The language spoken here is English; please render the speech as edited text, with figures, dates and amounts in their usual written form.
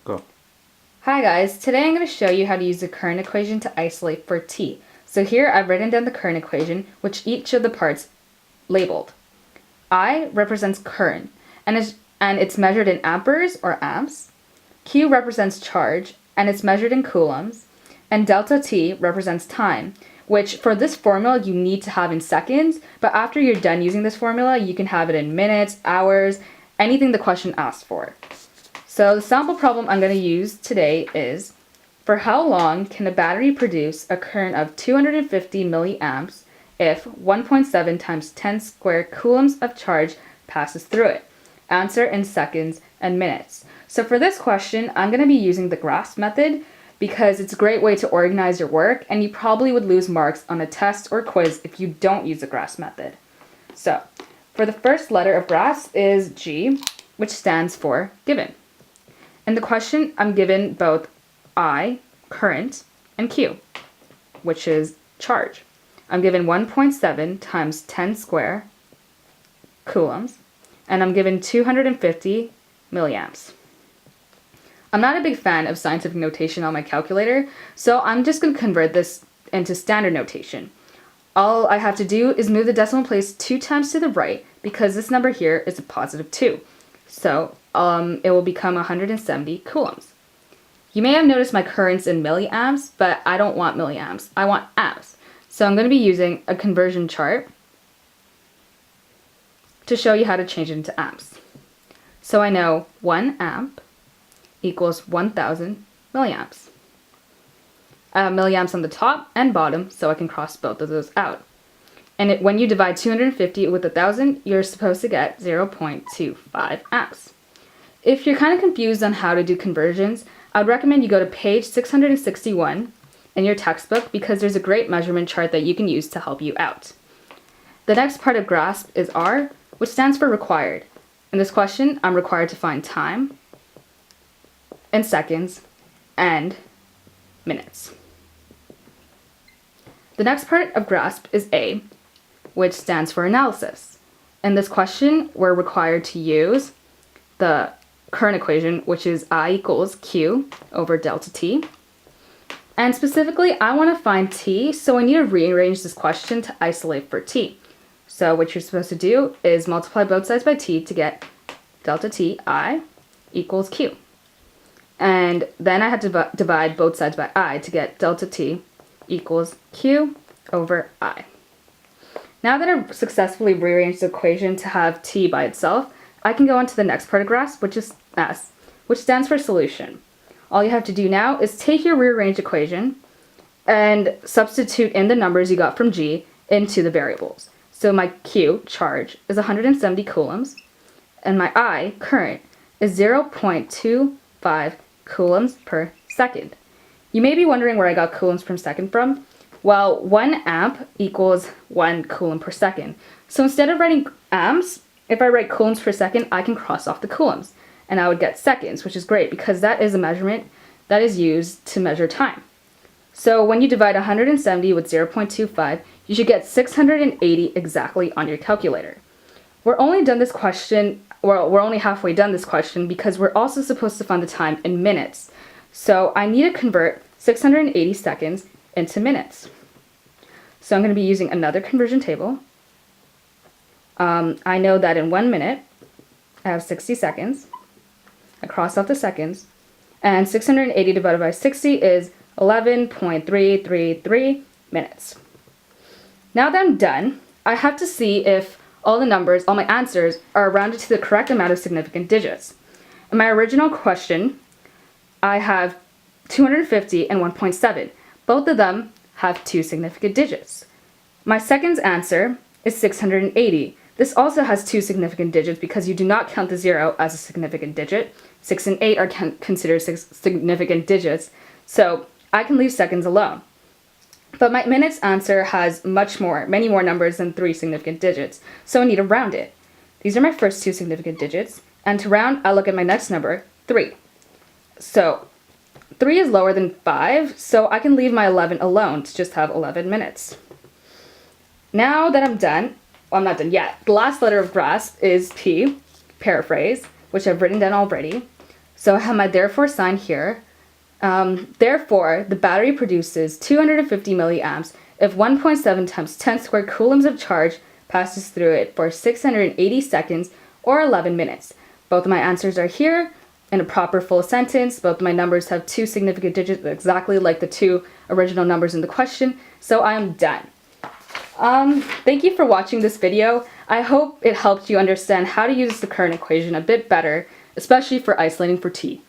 Go. Hi guys, today I'm going to show you how to use the current equation to isolate for t. So here I've written down the current equation, which each of the parts labeled. I represents current, and it's measured in amperes or amps. Q represents charge, and it's measured in coulombs. And delta t represents time, which for this formula you need to have in seconds, but after you're done using this formula, you can have it in minutes, hours, anything the question asks for. So the sample problem I'm going to use today is, for how long can a battery produce a current of 250 milliamps if 1.7 times 10 square coulombs of charge passes through it? Answer in seconds and minutes. So for this question, I'm going to be using the graphs method because it's a great way to organize your work, and you probably would lose marks on a test or quiz if you don't use the graphs method. So for the first letter of graphs is G, which stands for given. In the question, I'm given both I, current, and Q, which is charge. I'm given 1.7 times 10 square coulombs, and I'm given 250 milliamps. I'm not a big fan of scientific notation on my calculator, so I'm just going to convert this into standard notation. All I have to do is move the decimal place 2 times to the right because this number here is a positive 2. So it will become 170 coulombs. You may have noticed my currents in milliamps, but I don't want milliamps. I want amps. So I'm going to be using a conversion chart to show you how to change it into amps. So I know 1 amp equals 1000 milliamps. Milliamps on the top and bottom, so I can cross both of those out. And when you divide 250 with 1000, you're supposed to get 0.25 amps. If you're kind of confused on how to do conversions, I would recommend you go to page 661 in your textbook because there's a great measurement chart that you can use to help you out. The next part of grasp is R, which stands for required. In this question, I'm required to find time in seconds and minutes. The next part of grasp is A, which stands for analysis. In this question, we're required to use the current equation, which is I equals Q over delta T. And specifically, I want to find T, so I need to rearrange this question to isolate for T. So what you're supposed to do is multiply both sides by T to get delta T, I, equals Q. And then I have to divide both sides by I to get delta T equals Q over I. Now that I've successfully rearranged the equation to have T by itself, I can go on to the next part of grasp, which is S, which stands for solution. All you have to do now is take your rearranged equation and substitute in the numbers you got from G into the variables. So my Q, charge, is 170 coulombs, and my I, current, is 0.25 coulombs per second. You may be wondering where I got coulombs per second from. Well, 1 amp equals 1 coulomb per second. So instead of writing amps, if I write coulombs per second, I can cross off the coulombs, and I would get seconds, which is great because that is a measurement that is used to measure time. So when you divide 170 with 0.25, you should get 680 exactly on your calculator. We're only halfway done this question because we're also supposed to find the time in minutes. So I need to convert 680 seconds into minutes. So I'm going to be using another conversion table. I know that in 1 minute, I have 60 seconds. I cross out the seconds. And 680 divided by 60 is 11.333 minutes. Now that I'm done, I have to see if all my answers are rounded to the correct amount of significant digits. In my original question, I have 250 and 1.7. Both of them have 2 significant digits. My second answer is 680. This also has 2 significant digits because you do not count the 0 as a significant digit. 6 and 8 are considered significant digits, so I can leave seconds alone. But my minutes answer has many more numbers than 3 significant digits, so I need to round it. These are my first 2 significant digits, and to round, I look at my next number, 3. So 3 is lower than 5, so I can leave my 11 alone to just have 11 minutes. Now that I'm done, well, I'm not done yet. The last letter of grasp is P, paraphrase, which I've written down already. So I have my therefore sign here. Therefore, the battery produces 250 milliamps if 1.7 times 10 squared coulombs of charge passes through it for 680 seconds or 11 minutes. Both of my answers are here in a proper full sentence. Both of my numbers have two significant digits exactly like the two original numbers in the question, so I'm done. Thank you for watching this video. I hope it helped you understand how to use the current equation a bit better, especially for isolating for T.